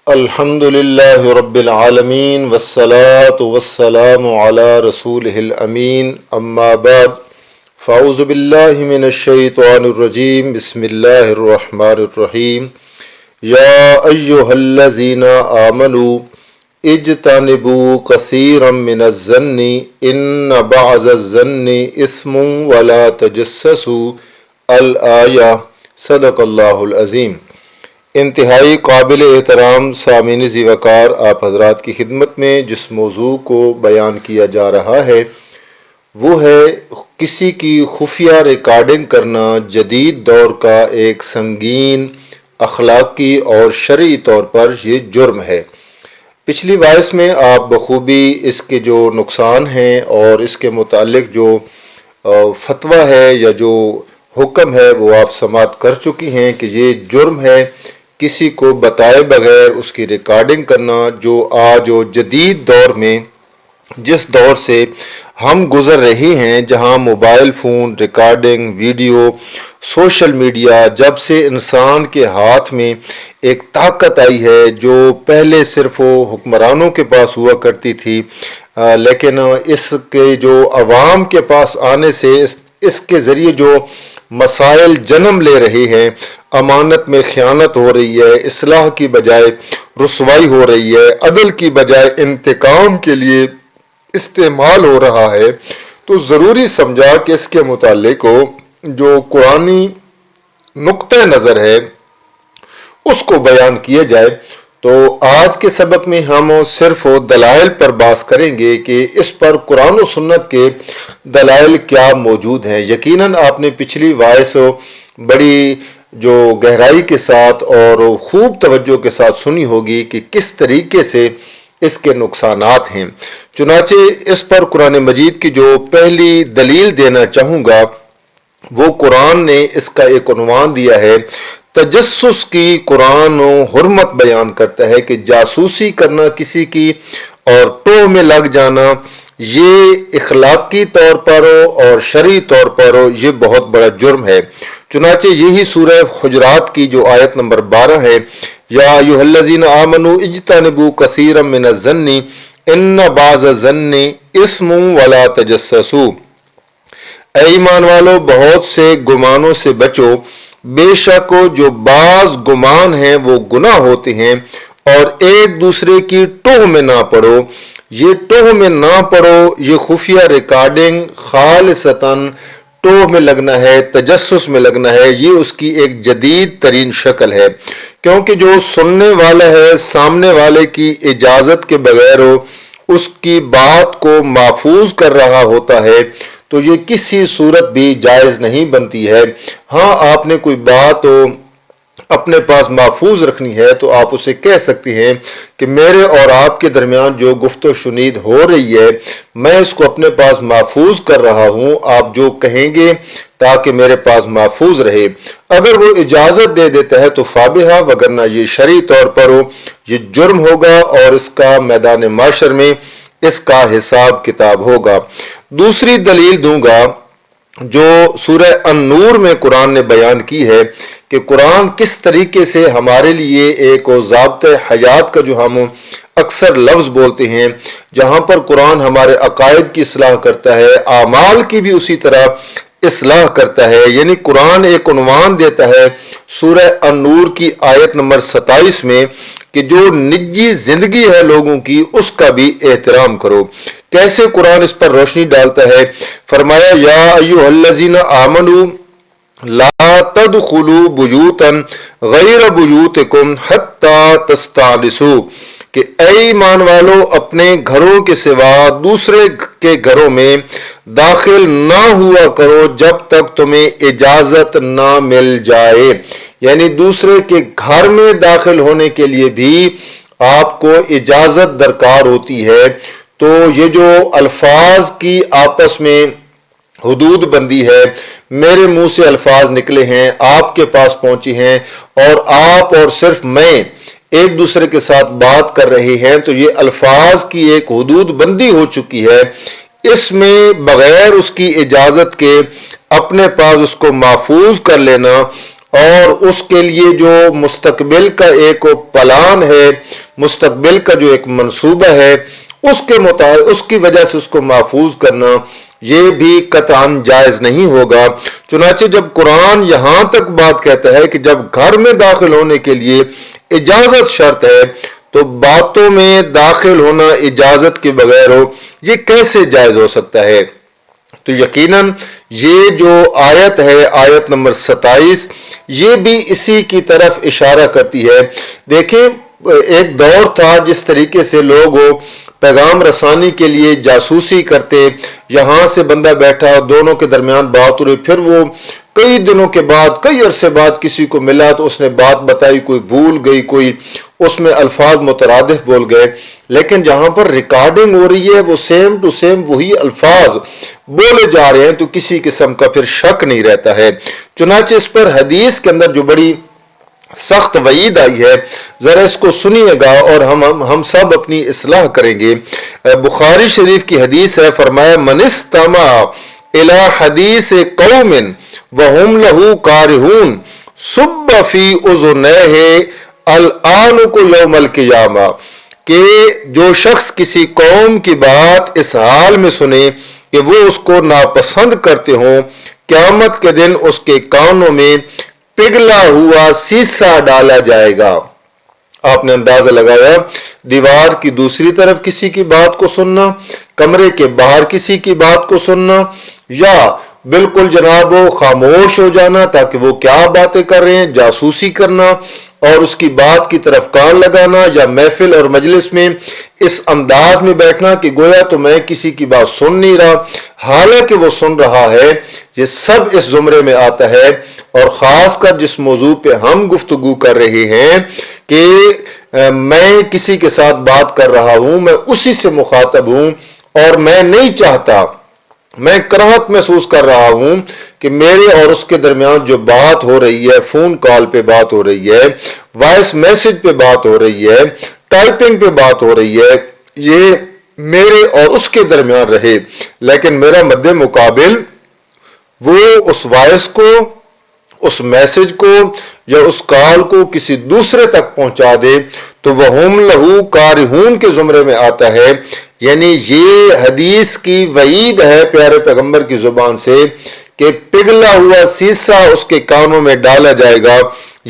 الحمدللہ رب العالمین والصلاة والسلام علی رسولہ الامین اما بعد فاعوذ باللہ من الشیطان الرجیم بسم اللہ الرحمن الرحیم یا ایہا الذین آمنوا اجتنبوا کثیرا من الظن ان بعض الظن اثم ولا تجسسوا الآیہ صدق اللہ العظیم۔ انتہائی قابل احترام سامعین ذی وقار، آپ حضرات کی خدمت میں جس موضوع کو بیان کیا جا رہا ہے وہ ہے کسی کی خفیہ ریکارڈنگ کرنا جدید دور کا ایک سنگین اخلاقی اور شرعی طور پر یہ جرم ہے۔ پچھلی وائس میں آپ بخوبی اس کے جو نقصان ہیں اور اس کے متعلق جو فتویٰ ہے یا جو حکم ہے وہ آپ سماعت کر چکی ہیں کہ یہ جرم ہے کسی کو بتائے بغیر اس کی ریکارڈنگ کرنا، جو آج و جدید دور میں جس دور سے ہم گزر رہے ہیں، جہاں mobile phone, recording, video, social media جب سے انسان کے ہاتھ میں ایک طاقت آئی ہے جو پہلے صرف وہ حکمرانوں کے پاس ہوا کرتی تھی، لیکن اس کے جو عوام کے پاس آنے سے اس کے ذریعے جو مسائل جنم لے رہے ہیں، امانت میں خیانت ہو رہی ہے، اصلاح کی بجائے رسوائی ہو رہی ہے، عدل کی بجائے انتقام کے لیے استعمال ہو رہا ہے، تو ضروری سمجھا کہ اس کے متعلق جو قرآنی نقطہ نظر ہے اس کو بیان کیا جائے۔ تو آج کے سبق میں ہم صرف دلائل پر بحث کریں گے کہ اس پر قرآن و سنت کے دلائل کیا موجود ہیں۔ یقیناً آپ نے پچھلی وائس بڑی جو گہرائی کے ساتھ اور خوب توجہ کے ساتھ سنی ہوگی کہ کس طریقے سے اس کے نقصانات ہیں۔ چنانچہ اس پر قرآن مجید کی جو پہلی دلیل دینا چاہوں گا وہ قرآن نے اس کا ایک عنوان دیا ہے، تجسس کی قرآن و حرمت بیان کرتا ہے کہ جاسوسی کرنا کسی کی اور ٹوہ میں لگ جانا، یہ اخلاقی طور پر اور شرعی طور پر یہ بہت بڑا جرم ہے۔ چنانچہ یہی سورہ حجرات کی جو آیت نمبر 12 ہے، یا ایھا الذین آمنوا اجتنبوا کثیرا من الظن ان بعض الظن اثم ولا تجسسوا، اے ایمان والو بہت سے گمانوں سے بچو، بے شک جو بعض گمان ہیں وہ گناہ ہوتے ہیں، اور ایک دوسرے کی ٹوہ میں نہ پڑو۔ یہ ٹوہ میں نہ پڑو، یہ خفیہ ریکارڈنگ خالصتاً ٹوہ میں لگنا ہے، تجسس میں لگنا ہے، یہ اس کی ایک جدید ترین شکل ہے، کیونکہ جو سننے والا ہے سامنے والے کی اجازت کے بغیر اس کی بات کو محفوظ کر رہا ہوتا ہے، تو یہ کسی صورت بھی جائز نہیں بنتی ہے۔ ہاں، آپ نے کوئی بات اپنے پاس محفوظ رکھنی ہے تو آپ اسے کہہ سکتے ہیں کہ میرے اور آپ کے درمیان جو گفت و شنید ہو رہی ہے میں اس کو اپنے پاس محفوظ کر رہا ہوں، آپ جو کہیں گے تاکہ میرے پاس محفوظ رہے۔ اگر وہ اجازت دے دیتا ہے تو فابہا، وگرنہ یہ شرعی طور پر یہ جرم ہوگا اور اس کا میدان معاشر میں اس کا حساب کتاب ہوگا۔ دوسری دلیل دوں گا جو سورہ النور میں قرآن نے بیان کی ہے کہ قرآن کس طریقے سے ہمارے لیے ایک ضابطۂ حیات کا جو ہم اکثر لفظ بولتے ہیں، جہاں پر قرآن ہمارے عقائد کی اصلاح کرتا ہے، اعمال کی بھی اسی طرح اصلاح کرتا ہے۔ یعنی قرآن ایک عنوان دیتا ہے سورہ النور کی آیت نمبر 27 میں کہ جو نجی زندگی ہے لوگوں کی اس کا بھی احترام کرو۔ کیسے قرآن اس پر روشنی ڈالتا ہے؟ فرمایا، یا ایھا الذین آمنوا لا تدخلوا بیوتا غیر بیوتکم حتی تستأنسوا، کہ اے ایمان والو اپنے گھروں کے سوا دوسرے کے گھروں میں داخل نہ ہوا کرو جب تک تمہیں اجازت نہ مل جائے۔ یعنی دوسرے کے گھر میں داخل ہونے کے لیے بھی آپ کو اجازت درکار ہوتی ہے۔ تو یہ جو الفاظ کی آپس میں حدود بندی ہے، میرے منہ سے الفاظ نکلے ہیں، آپ کے پاس پہنچے ہیں اور آپ اور صرف میں ایک دوسرے کے ساتھ بات کر رہے ہیں، تو یہ الفاظ کی ایک حدود بندی ہو چکی ہے۔ اس میں بغیر اس کی اجازت کے اپنے پاس اس کو محفوظ کر لینا اور اس کے لیے جو مستقبل کا ایک پلان ہے، مستقبل کا جو ایک منصوبہ ہے، اس کی وجہ سے اس کو محفوظ کرنا یہ بھی قطعاً جائز نہیں ہوگا۔ چنانچہ جب قرآن یہاں تک بات کہتا ہے کہ جب گھر میں داخل ہونے کے لیے اجازت شرط ہے، تو باتوں میں داخل ہونا اجازت کے بغیر ہو، یہ کیسے جائز ہو سکتا ہے؟ تو یقیناً یہ جو آیت ہے، آیت نمبر 27، یہ بھی اسی کی طرف اشارہ کرتی ہے۔ دیکھیں، ایک دور تھا جس طریقے سے لوگ پیغام رسانی کے لیے جاسوسی کرتے، یہاں سے بندہ بیٹھا، دونوں کے درمیان بات ہو رہی، پھر وہ کئی دنوں کے بعد، کئی عرصے بعد کسی کو ملا تو اس نے بات بتائی، کوئی بھول گئی، کوئی اس میں الفاظ مترادف بول گئے، لیکن جہاں پر ریکارڈنگ ہو رہی ہے وہ سیم ٹو سیم وہی الفاظ بولے جا رہے ہیں، تو کسی قسم کا پھر شک نہیں رہتا ہے۔ چنانچہ اس پر حدیث کے اندر جو بڑی سخت وعید آئی ہے، ذرا اس کو سنیے گا اور ہم سب اپنی اصلاح کریں گے۔ بخاری شریف کی حدیث ہے، فرمایا من استمع الی حدیث قوم وهم له کارہون صب فی اذنیہ العنق یوم القیامہ، کہ جو شخص کسی قوم کی بات اس حال میں سنے کہ وہ اس کو ناپسند کرتے ہوں، قیامت کے دن اس کے کانوں میں پگھلا ہوا سیسا ڈالا جائے گا۔ آپ نے اندازہ لگایا، دیوار کی دوسری طرف کسی کی بات کو سننا، کمرے کے باہر کسی کی بات کو سننا، یا بالکل جناب خاموش ہو جانا تاکہ وہ کیا باتیں کر رہے ہیں، جاسوسی کرنا اور اس کی بات کی طرف کان لگانا، یا محفل اور مجلس میں اس انداز میں بیٹھنا کہ گویا تو میں کسی کی بات سن نہیں رہا حالانکہ وہ سن رہا ہے، یہ سب اس زمرے میں آتا ہے۔ اور خاص کر جس موضوع پہ ہم گفتگو کر رہے ہیں کہ میں کسی کے ساتھ بات کر رہا ہوں، میں اسی سے مخاطب ہوں، اور میں نہیں چاہتا، میں کراہت محسوس کر رہا ہوں کہ میرے اور اس کے درمیان جو بات ہو رہی ہے، فون کال پہ بات ہو رہی ہے، وائس میسج پہ بات ہو رہی ہے، ٹائپنگ پہ بات ہو رہی ہے، یہ میرے اور اس کے درمیان رہے، لیکن میرا مد مقابل وہ اس وائس کو، اس میسج کو یا اس کال کو کسی دوسرے تک پہنچا دے تو وہ ہم لہو کارہون کے زمرے میں آتا ہے۔ یعنی یہ حدیث کی وعید ہے پیارے پیغمبر کی زبان سے کہ پگھلا ہوا سیسا اس کے کانوں میں ڈالا جائے گا،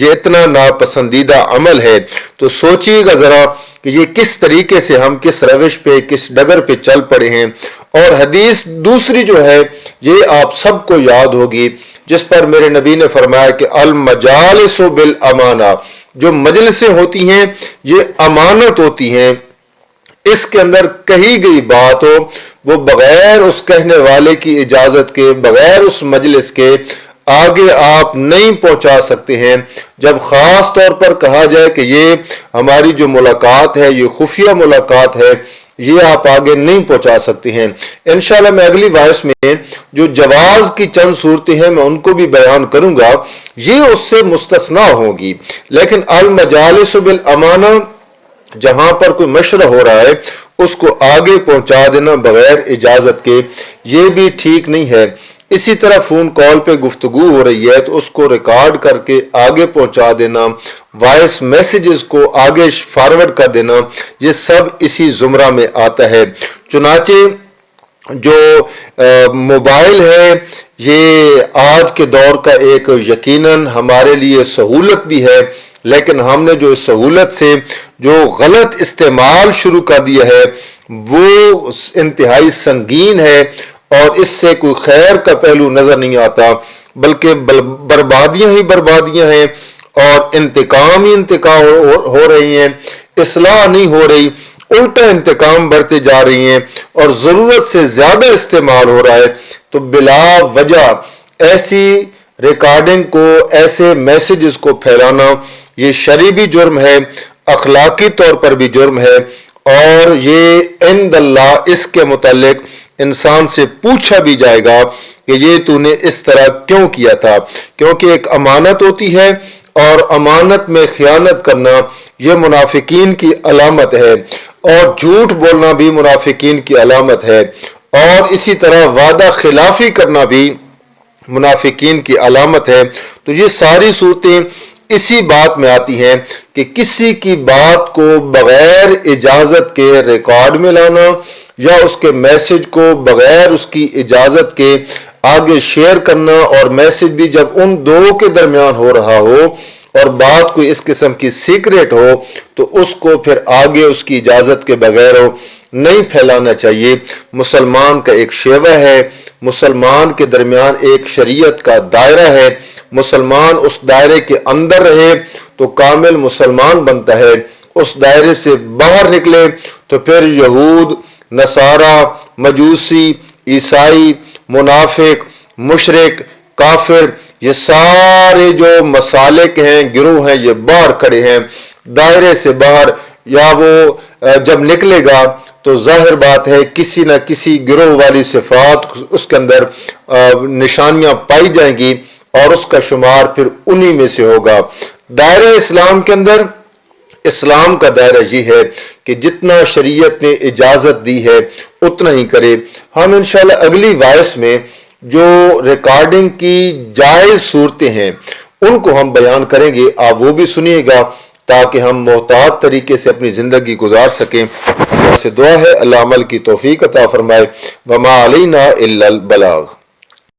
یہ اتنا ناپسندیدہ عمل ہے۔ تو سوچئے گا ذرا کہ یہ کس طریقے سے ہم کس روش پہ، کس ڈگر پہ چل پڑے ہیں۔ اور حدیث دوسری جو ہے یہ آپ سب کو یاد ہوگی، جس پر میرے نبی نے فرمایا کہ المجالس بالامانہ، جو مجلسیں ہوتی ہیں یہ امانت ہوتی ہیں، اس کے اندر کہی گئی بات ہو وہ بغیر اس کہنے والے کی اجازت کے، بغیر اس مجلس کے آگے آپ نہیں پہنچا سکتے ہیں۔ جب خاص طور پر کہا جائے کہ یہ ہماری جو ملاقات ہے یہ خفیہ ملاقات ہے، یہ آپ آگے نہیں پہنچا سکتے ہیں۔ انشاءاللہ میں اگلی وائس میں جو جواز کی چند صورتیں ہیں میں ان کو بھی بیان کروں گا، یہ اس سے مستثنا ہوگی، لیکن المجالس بالامانہ جہاں پر کوئی مشورہ ہو رہا ہے اس کو آگے پہنچا دینا بغیر اجازت کے، یہ بھی ٹھیک نہیں ہے۔ اسی طرح فون کال پہ گفتگو ہو رہی ہے تو اس کو ریکارڈ کر کے آگے پہنچا دینا، وائس میسیجز کو آگے فارورڈ کر دینا، یہ سب اسی زمرہ میں آتا ہے۔ چنانچہ جو موبائل ہے یہ آج کے دور کا ایک یقیناً ہمارے لیے سہولت بھی ہے، لیکن ہم نے جو اس سہولت سے جو غلط استعمال شروع کر دیا ہے وہ انتہائی سنگین ہے، اور اس سے کوئی خیر کا پہلو نظر نہیں آتا، بلکہ بربادیاں ہی بربادیاں ہیں، اور انتقام ہی انتقام ہو رہی ہیں، اصلاح نہیں ہو رہی، الٹا انتقام بڑھتے جا رہی ہیں، اور ضرورت سے زیادہ استعمال ہو رہا ہے۔ تو بلا وجہ ایسی ریکارڈنگ کو، ایسے میسیجز کو پھیلانا یہ شرعی بھی جرم ہے، اخلاقی طور پر بھی جرم ہے، اور یہ عند اللہ اس کے متعلق انسان سے پوچھا بھی جائے گا کہ یہ تو نے اس طرح کیوں کیا تھا، کیونکہ ایک امانت ہوتی ہے، اور امانت میں خیانت کرنا یہ منافقین کی علامت ہے، اور جھوٹ بولنا بھی منافقین کی علامت ہے، اور اسی طرح وعدہ خلافی کرنا بھی منافقین کی علامت ہے۔ تو یہ ساری صورتیں اسی بات میں آتی ہیں کہ کسی کی بات کو بغیر اجازت کے ریکارڈ میں لانا یا اس کے میسج کو بغیر اس کی اجازت کے آگے شیئر کرنا، اور میسج بھی جب ان دو کے درمیان ہو رہا ہو اور بات کوئی اس قسم کی سیکریٹ ہو تو اس کو پھر آگے اس کی اجازت کے بغیر نہیں پھیلانا چاہیے۔ مسلمان کا ایک شیوہ ہے، مسلمان کے درمیان ایک شریعت کا دائرہ ہے، مسلمان اس دائرے کے اندر رہے تو کامل مسلمان بنتا ہے، اس دائرے سے باہر نکلے تو پھر یہود، نصارہ، مجوسی، عیسائی، منافق، مشرک، کافر، یہ سارے جو مسالک ہیں، گروہ ہیں، یہ باہر کھڑے ہیں دائرے سے باہر۔ یا وہ جب نکلے گا تو ظاہر بات ہے کسی نہ کسی گروہ والی صفات اس کے اندر نشانیاں پائی جائیں گی اور اس کا شمار پھر انہی میں سے ہوگا۔ دائرہ اسلام کے اندر اسلام کا دائرہ یہ ہے کہ جتنا شریعت نے اجازت دی ہے اتنا ہی کرے۔ ہم انشاءاللہ اگلی وائس میں جو ریکارڈنگ کی جائز صورتیں ہیں ان کو ہم بیان کریں گے، آپ وہ بھی سنیے گا تاکہ ہم محتاط طریقے سے اپنی زندگی گزار سکیں۔ اللہ سے دعا ہے اللہ عمل کی توفیق عطا فرمائے۔ وما علینا الا البلاغ۔